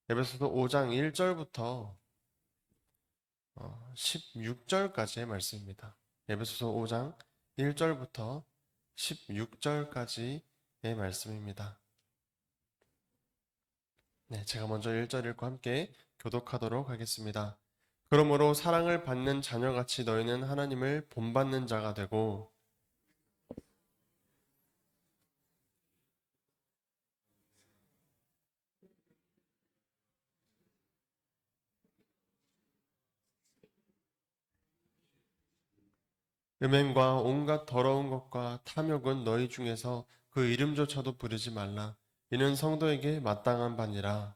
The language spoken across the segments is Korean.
에베소서 5장 1절부터 16절까지의 말씀입니다. 에베소서 5장 1절부터 16절까지의 말씀입니다. 네, 제가 먼저 1절 읽고 함께 교독하도록 하겠습니다. 그러므로 사랑을 받는 자녀같이 너희는 하나님을 본받는 자가 되고 음행과 온갖 더러운 것과 탐욕은 너희 중에서 그 이름조차도 부르지 말라. 이는 성도에게 마땅한 바니라.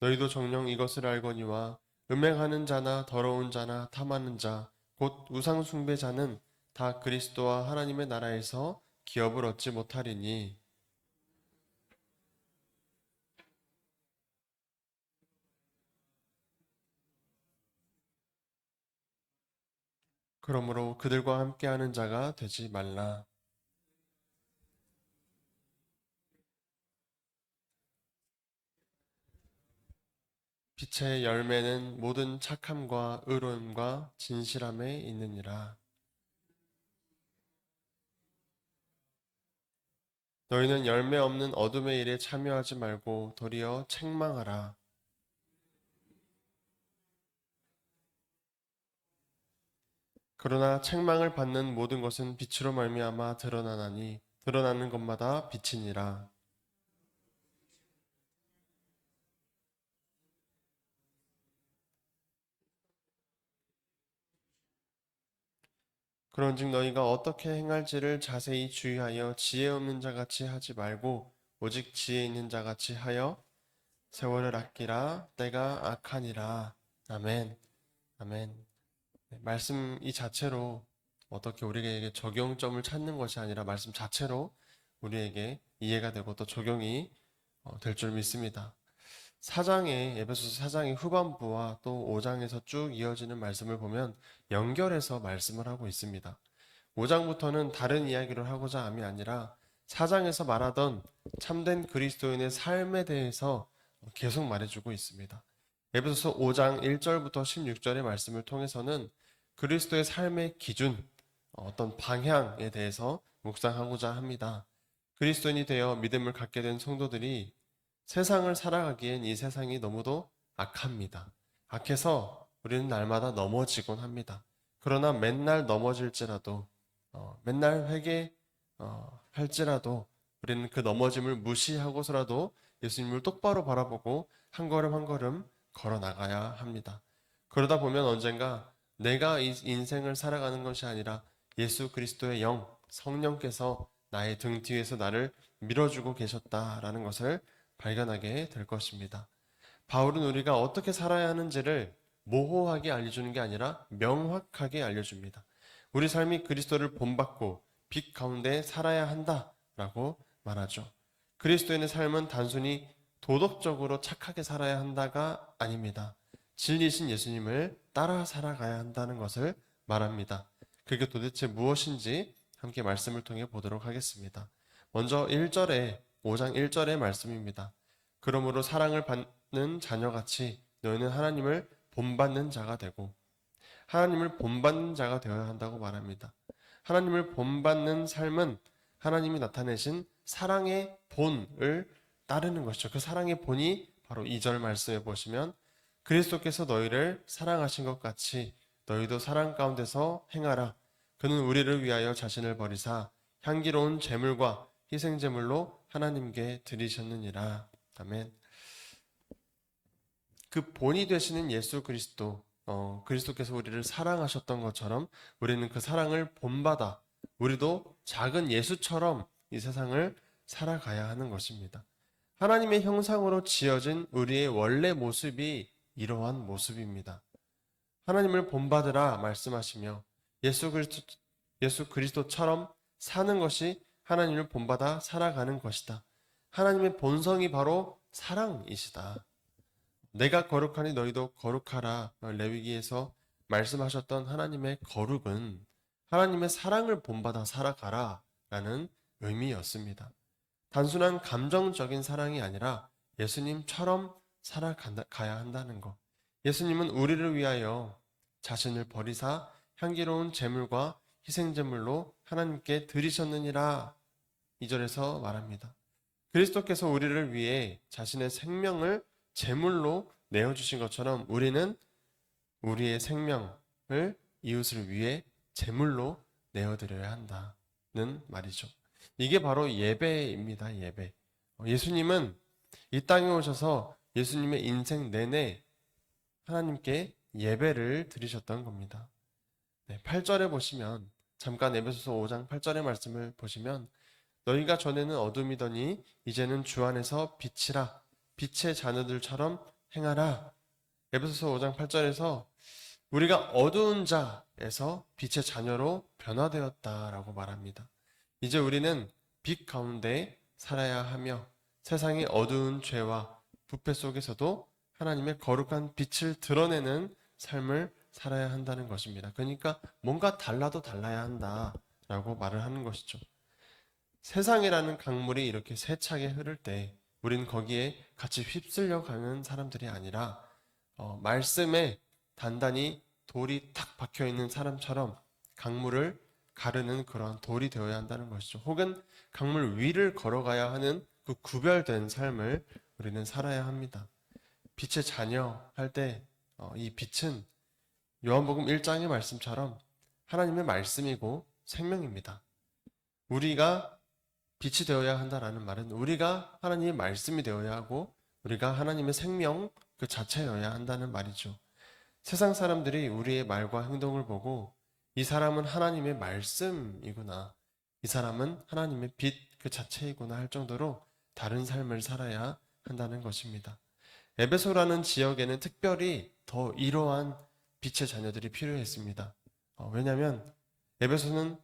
너희도 정녕 이것을 알거니와 음행하는 자나 더러운 자나 탐하는 자, 곧 우상 숭배자는 다 그리스도와 하나님의 나라에서 기업을 얻지 못하리니. 그러므로 그들과 함께하는 자가 되지 말라. 빛의 열매는 모든 착함과 의로움과 진실함에 있느니라. 너희는 열매 없는 어둠의 일에 참여하지 말고 도리어 책망하라. 그러나 책망을 받는 모든 것은 빛으로 말미암아 드러나나니 드러나는 것마다 빛이니라. 그런즉 너희가 어떻게 행할지를 자세히 주의하여 지혜 없는 자같이 하지 말고 오직 지혜 있는 자같이 하여 세월을 아끼라. 때가 악하니라. 아멘. 아멘. 네, 말씀 이 자체로 어떻게 우리에게 적용점을 찾는 것이 아니라 말씀 자체로 우리에게 이해가 되고 또 적용이 될 줄 믿습니다. 에베소서 4장의 후반부와 또 5장에서 쭉 이어지는 말씀을 보면 연결해서 말씀을 하고 있습니다. 5장부터는 다른 이야기를 하고자 함이 아니라 4장에서 말하던 참된 그리스도인의 삶에 대해서 계속 말해주고 있습니다. 에베소서 5장 1절부터 16절의 말씀을 통해서는 그리스도의 삶의 기준, 어떤 방향에 대해서 묵상하고자 합니다. 그리스도인이 되어 믿음을 갖게 된 성도들이 세상을 살아가기엔 이 세상이 너무도 악합니다. 악해서 우리는 날마다 넘어지곤 합니다. 그러나 맨날 넘어질지라도, 맨날 할지라도 우리는 그 넘어짐을 무시하고서라도 예수님을 똑바로 바라보고 한 걸음 한 걸음 걸어 나가야 합니다. 그러다 보면 언젠가 내가 이 인생을 살아가는 것이 아니라 예수 그리스도의 영, 성령께서 나의 등 뒤에서 나를 밀어주고 계셨다라는 것을 발견하게 될 것입니다. 바울은 우리가 어떻게 살아야 하는지를 모호하게 알려주는 게 아니라 명확하게 알려줍니다. 우리 삶이 그리스도를 본받고 빛 가운데 살아야 한다라고 말하죠. 그리스도인의 삶은 단순히 도덕적으로 착하게 살아야 한다가 아닙니다. 진리신 예수님을 따라 살아가야 한다는 것을 말합니다. 그게 도대체 무엇인지 함께 말씀을 통해 보도록 하겠습니다. 먼저 5장 1절의 말씀입니다. 그러므로 사랑을 받는 자녀같이 너희는 하나님을 본받는 자가 되고 하나님을 본받는 자가 되어야 한다고 말합니다. 하나님을 본받는 삶은 하나님이 나타내신 사랑의 본을 따르는 것이죠. 그 사랑의 본이 바로 2절 말씀에 보시면 그리스도께서 너희를 사랑하신 것 같이 너희도 사랑 가운데서 행하라. 그는 우리를 위하여 자신을 버리사 향기로운 제물과 희생제물로 하나님께 드리셨느니라. 아멘. 그 본이 되시는 예수 그리스도, 그리스도께서 우리를 사랑하셨던 것처럼 우리는 그 사랑을 본받아 우리도 작은 예수처럼 이 세상을 살아가야 하는 것입니다. 하나님의 형상으로 지어진 우리의 원래 모습이 이러한 모습입니다. 하나님을 본받으라 말씀하시며 예수 그리스도처럼 사는 것이 하나님을 본받아 살아가는 것이다. 하나님의 본성이 바로 사랑이시다. 내가 거룩하니 너희도 거룩하라. 레위기에서 말씀하셨던 하나님의 거룩은 하나님의 사랑을 본받아 살아가라 라는 의미였습니다. 단순한 감정적인 사랑이 아니라 예수님처럼 살아가야 한다는 것. 예수님은 우리를 위하여 자신을 버리사 향기로운 제물과 희생제물로 하나님께 드리셨느니라 2절에서 말합니다. 그리스도께서 우리를 위해 자신의 생명을 제물로 내어주신 것처럼 우리는 우리의 생명을 이웃을 위해 제물로 내어드려야 한다는 말이죠. 이게 바로 예배입니다. 예배. 예수님은 이 땅에 오셔서 예수님의 인생 내내 하나님께 예배를 드리셨던 겁니다. 8절에 보시면 잠깐 에베소서 5장 8절의 말씀을 보시면 너희가 전에는 어둠이더니 이제는 주 안에서 빛이라 빛의 자녀들처럼 행하라. 에베소서 5장 8절에서 우리가 어두운 자에서 빛의 자녀로 변화되었다라고 말합니다. 이제 우리는 빛 가운데 살아야 하며 세상의 어두운 죄와 부패 속에서도 하나님의 거룩한 빛을 드러내는 삶을 살아야 한다는 것입니다. 그러니까 뭔가 달라도 달라야 한다라고 말을 하는 것이죠. 세상이라는 강물이 이렇게 세차게 흐를 때 우린 거기에 같이 휩쓸려 가는 사람들이 아니라 말씀에 단단히 돌이 탁 박혀 있는 사람처럼 강물을 가르는 그런 돌이 되어야 한다는 것이죠. 혹은 강물 위를 걸어가야 하는 그 구별된 삶을 우리는 살아야 합니다. 빛의 자녀 할 때 이 빛은 요한복음 1장의 말씀처럼 하나님의 말씀이고 생명입니다. 우리가 빛이 되어야 한다라는 말은 우리가 하나님의 말씀이 되어야 하고 우리가 하나님의 생명 그 자체여야 한다는 말이죠. 세상 사람들이 우리의 말과 행동을 보고 이 사람은 하나님의 말씀이구나, 이 사람은 하나님의 빛 그 자체이구나 할 정도로 다른 삶을 살아야 한다는 것입니다. 에베소라는 지역에는 특별히 더 이러한 빛의 자녀들이 필요했습니다. 왜냐하면 에베소는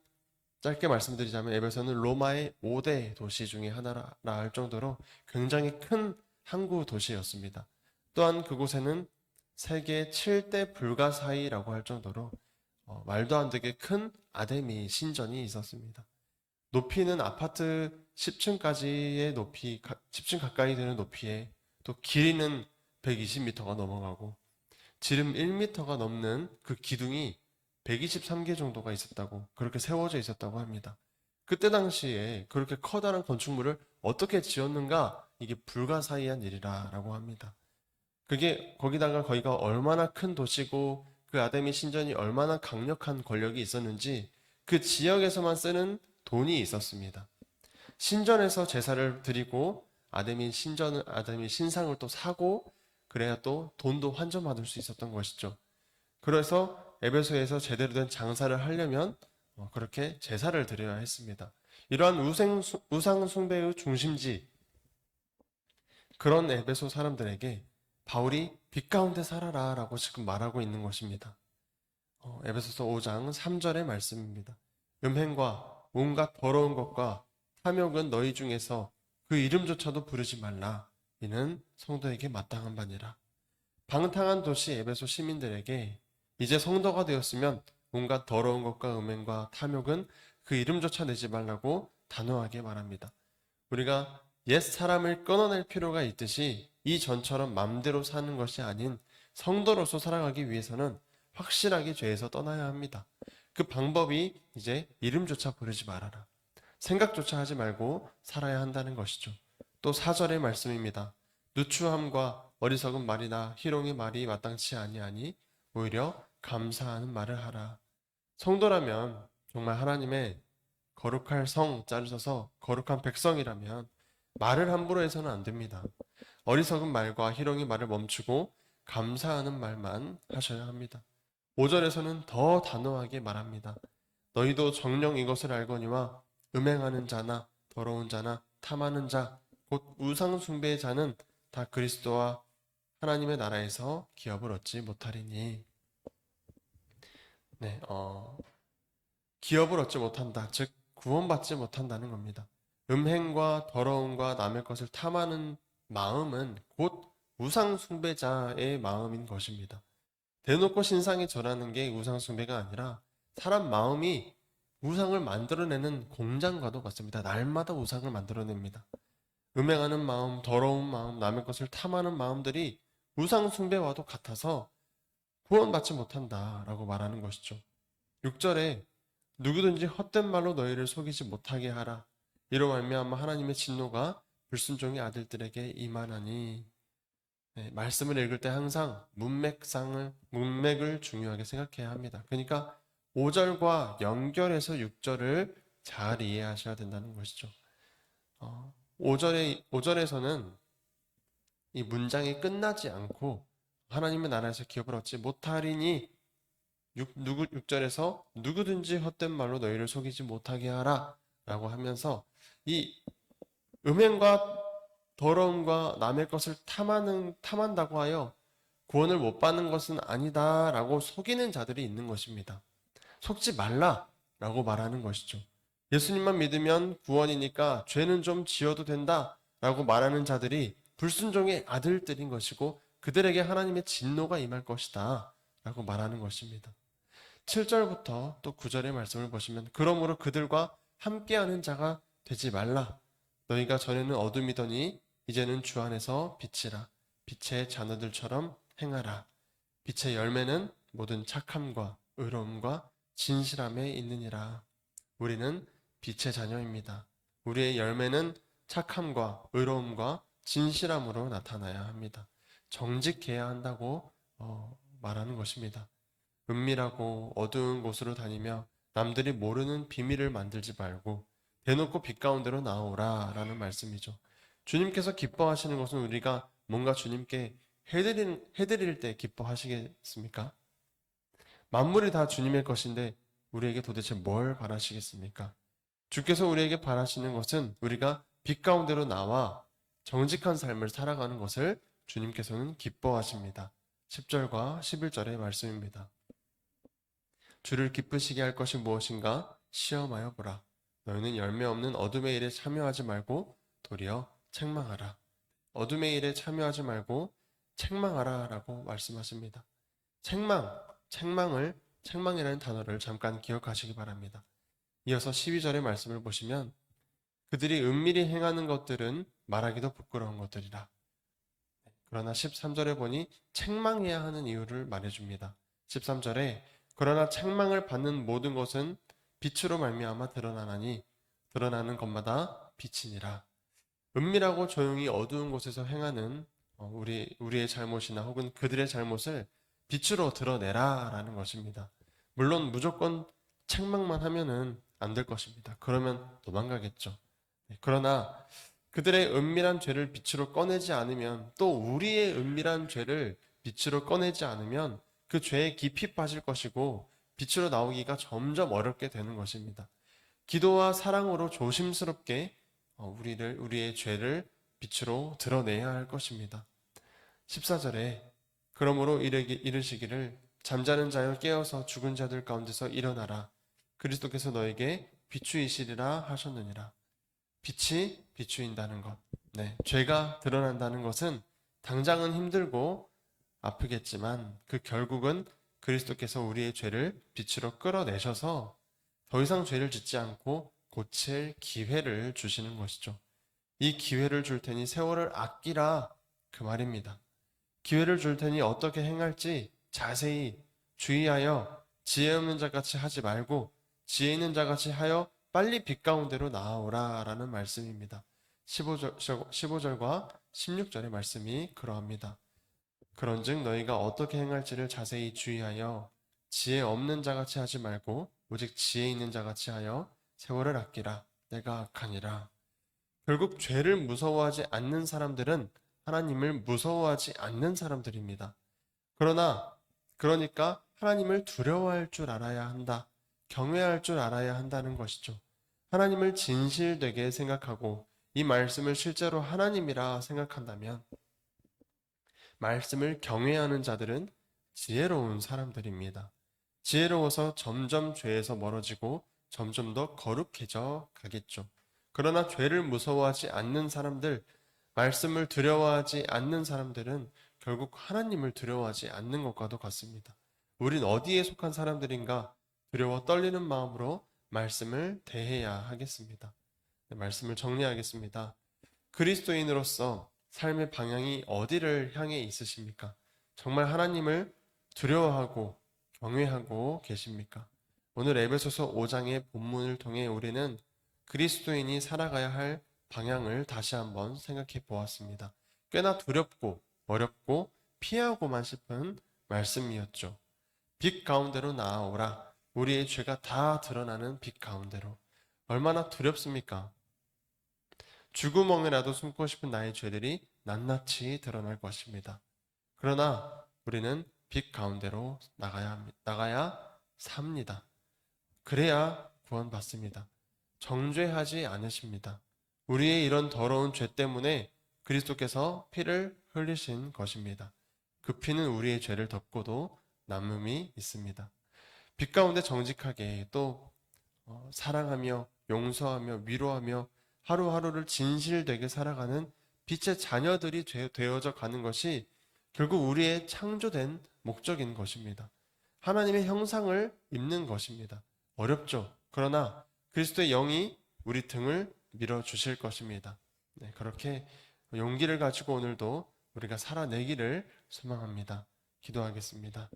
짧게 말씀드리자면 에베소는 로마의 5대 도시 중에 하나라 할 정도로 굉장히 큰 항구 도시였습니다. 또한 그곳에는 세계 7대 불가사의라고 할 정도로 말도 안 되게 큰 아데미 신전이 있었습니다. 높이는 아파트 10층까지의 높이, 10층 가까이 되는 높이에 또 길이는 120m가 넘어가고 지름 1m가 넘는 그 기둥이 123개 정도가 있었다고, 그렇게 세워져 있었다고 합니다. 그때 당시에 그렇게 커다란 건축물을 어떻게 지었는가, 이게 불가사의한 일이라고 합니다. 그게 거기다가 거기가 얼마나 큰 도시고 그 아데미 신전이 얼마나 강력한 권력이 있었는지 그 지역에서만 쓰는 돈이 있었습니다. 신전에서 제사를 드리고 아데미 신상을 또 사고 그래야 또 돈도 환전받을 수 있었던 것이죠. 그래서 에베소에서 제대로 된 장사를 하려면 그렇게 제사를 드려야 했습니다. 이러한 우상 숭배의 중심지, 그런 에베소 사람들에게 바울이 빛 가운데 살아라 라고 지금 말하고 있는 것입니다. 에베소서 5장 3절의 말씀입니다. 음행과 온갖 더러운 것과 탐욕은 너희 중에서 그 이름조차도 부르지 말라. 이는 성도에게 마땅한 바니라. 방탕한 도시 에베소 시민들에게 이제 성도가 되었으면 온갖 더러운 것과 음행과 탐욕은 그 이름조차 내지 말라고 단호하게 말합니다. 우리가 옛 사람을 끊어낼 필요가 있듯이 이 전처럼 맘대로 사는 것이 아닌 성도로서 살아가기 위해서는 확실하게 죄에서 떠나야 합니다. 그 방법이 이제 이름조차 부르지 말아라, 생각조차 하지 말고 살아야 한다는 것이죠. 또 4절의 말씀입니다. 누추함과 어리석은 말이나 희롱의 말이 마땅치 아니하니 오히려 감사하는 말을 하라. 성도라면, 정말 하나님의 거룩할 성 자르셔서 거룩한 백성이라면 말을 함부로 해서는 안 됩니다. 어리석은 말과 희롱의 말을 멈추고 감사하는 말만 하셔야 합니다. 5절에서는 더 단호하게 말합니다. 너희도 정녕 이것을 알거니와 음행하는 자나 더러운 자나 탐하는 자, 곧 우상 숭배의 자는 다 그리스도와 하나님의 나라에서 기업을 얻지 못하리니. 네, 기업을 얻지 못한다, 즉 구원받지 못한다는 겁니다. 음행과 더러움과 남의 것을 탐하는 마음은 곧 우상 숭배자의 마음인 것입니다. 대놓고 신상에 절하는 게 우상 숭배가 아니라 사람 마음이 우상을 만들어내는 공장과도 같습니다. 날마다 우상을 만들어냅니다. 음행하는 마음, 더러운 마음, 남의 것을 탐하는 마음들이 우상 숭배와도 같아서 구원받지 못한다라고 말하는 것이죠. 6절에 누구든지 헛된 말로 너희를 속이지 못하게 하라. 이로 말미암아 하나님의 진노가 불순종의 아들들에게 임하나니. 말씀을 읽을 때 항상 문맥을 중요하게 생각해야 합니다. 그러니까 5절과 연결해서 6절을 잘 이해하셔야 된다는 것이죠. 5절에서는 이 문장이 끝나지 않고 하나님의 나라에서 기업을 얻지 못하리니 6절에서 누구든지 헛된 말로 너희를 속이지 못하게 하라 라고 하면서 이 음행과 더러움과 남의 것을 탐한다고 하여 구원을 못 받는 것은 아니다 라고 속이는 자들이 있는 것입니다. 속지 말라 라고 말하는 것이죠. 예수님만 믿으면 구원이니까 죄는 좀 지어도 된다 라고 말하는 자들이 불순종의 아들들인 것이고 그들에게 하나님의 진노가 임할 것이다 라고 말하는 것입니다. 7절부터 또 9절의 말씀을 보시면 그러므로 그들과 함께하는 자가 되지 말라. 너희가 전에는 어둠이더니 이제는 주 안에서 빛이라. 빛의 자녀들처럼 행하라. 빛의 열매는 모든 착함과 의로움과 진실함에 있느니라. 우리는 빛의 자녀입니다. 우리의 열매는 착함과 의로움과 진실함으로 나타나야 합니다. 정직해야 한다고 말하는 것입니다. 은밀하고 어두운 곳으로 다니며 남들이 모르는 비밀을 만들지 말고 대놓고 빛 가운데로 나오라 라는 말씀이죠. 주님께서 기뻐하시는 것은 우리가 뭔가 주님께 해드릴 때 기뻐하시겠습니까? 만물이 다 주님의 것인데 우리에게 도대체 뭘 바라시겠습니까? 주께서 우리에게 바라시는 것은 우리가 빛 가운데로 나와 정직한 삶을 살아가는 것을 주님께서는 기뻐하십니다. 10절과 11절의 말씀입니다. 주를 기쁘시게 할 것이 무엇인가 시험하여 보라. 너희는 열매 없는 어둠의 일에 참여하지 말고 도리어 책망하라. 어둠의 일에 참여하지 말고 책망하라 라고 말씀하십니다. 책망이라는 단어를 잠깐 기억하시기 바랍니다. 이어서 12절의 말씀을 보시면 그들이 은밀히 행하는 것들은 말하기도 부끄러운 것들이라. 그러나 13절에 보니 책망해야 하는 이유를 말해줍니다. 13절에 그러나 책망을 받는 모든 것은 빛으로 말미암아 드러나나니 드러나는 것마다 빛이니라. 은밀하고 조용히 어두운 곳에서 행하는 우리의 잘못이나 혹은 그들의 잘못을 빛으로 드러내라 라는 것입니다. 물론 무조건 책망만 하면은 안 될 것입니다. 그러면 도망가겠죠. 그러나 그들의 은밀한 죄를 빛으로 꺼내지 않으면 또 우리의 은밀한 죄를 빛으로 꺼내지 않으면 그 죄에 깊이 빠질 것이고 빛으로 나오기가 점점 어렵게 되는 것입니다. 기도와 사랑으로 조심스럽게 우리의 죄를 빛으로 드러내야 할 것입니다. 14절에 그러므로 이르시기를 잠자는 자여 깨어서 죽은 자들 가운데서 일어나라. 그리스도께서 너에게 비추이시리라 하셨느니라. 빛이 비추인다는 것. 죄가 드러난다는 것은 당장은 힘들고 아프겠지만 그 결국은 그리스도께서 우리의 죄를 빛으로 끌어내셔서 더 이상 죄를 짓지 않고 고칠 기회를 주시는 것이죠. 이 기회를 줄 테니 세월을 아끼라 그 말입니다. 기회를 줄 테니 어떻게 행할지 자세히 주의하여 지혜 없는 자같이 하지 말고 지혜 있는 자같이 하여 빨리 빛 가운데로 나아오라 라는 말씀입니다. 15절과 16절의 말씀이 그러합니다. 그런즉 너희가 어떻게 행할지를 자세히 주의하여 지혜 없는 자같이 하지 말고 오직 지혜 있는 자같이 하여 세월을 아끼라. 내가 악하니라. 결국 죄를 무서워하지 않는 사람들은 하나님을 무서워하지 않는 사람들입니다. 그러니까 하나님을 두려워할 줄 알아야 한다. 경외할 줄 알아야 한다는 것이죠. 하나님을 진실되게 생각하고 이 말씀을 실제로 하나님이라 생각한다면 말씀을 경외하는 자들은 지혜로운 사람들입니다. 지혜로워서 점점 죄에서 멀어지고 점점 더 거룩해져 가겠죠. 그러나 죄를 무서워하지 않는 사람들, 말씀을 두려워하지 않는 사람들은 결국 하나님을 두려워하지 않는 것과도 같습니다. 우린 어디에 속한 사람들인가? 두려워 떨리는 마음으로 말씀을 대해야 하겠습니다. 네, 말씀을 정리하겠습니다. 그리스도인으로서 삶의 방향이 어디를 향해 있으십니까? 정말 하나님을 두려워하고 경외하고 계십니까? 오늘 에베소서 5장의 본문을 통해 우리는 그리스도인이 살아가야 할 방향을 다시 한번 생각해 보았습니다. 꽤나 두렵고 어렵고 피하고만 싶은 말씀이었죠. 빛 가운데로 나아오라. 우리의 죄가 다 드러나는 빛 가운데로. 얼마나 두렵습니까? 쥐구멍에라도 숨고 싶은 나의 죄들이 낱낱이 드러날 것입니다. 그러나 우리는 빛 가운데로 나가야 삽니다. 그래야 구원받습니다. 정죄하지 않으십니다. 우리의 이런 더러운 죄 때문에 그리스도께서 피를 흘리신 것입니다. 그 피는 우리의 죄를 덮고도 남음이 있습니다. 빛 가운데 정직하게 또 사랑하며 용서하며 위로하며 하루하루를 진실되게 살아가는 빛의 자녀들이 되어져 가는 것이 결국 우리의 창조된 목적인 것입니다. 하나님의 형상을 입는 것입니다. 어렵죠. 그러나 그리스도의 영이 우리 등을 밀어주실 것입니다. 네, 그렇게 용기를 가지고 오늘도 우리가 살아내기를 소망합니다. 기도하겠습니다.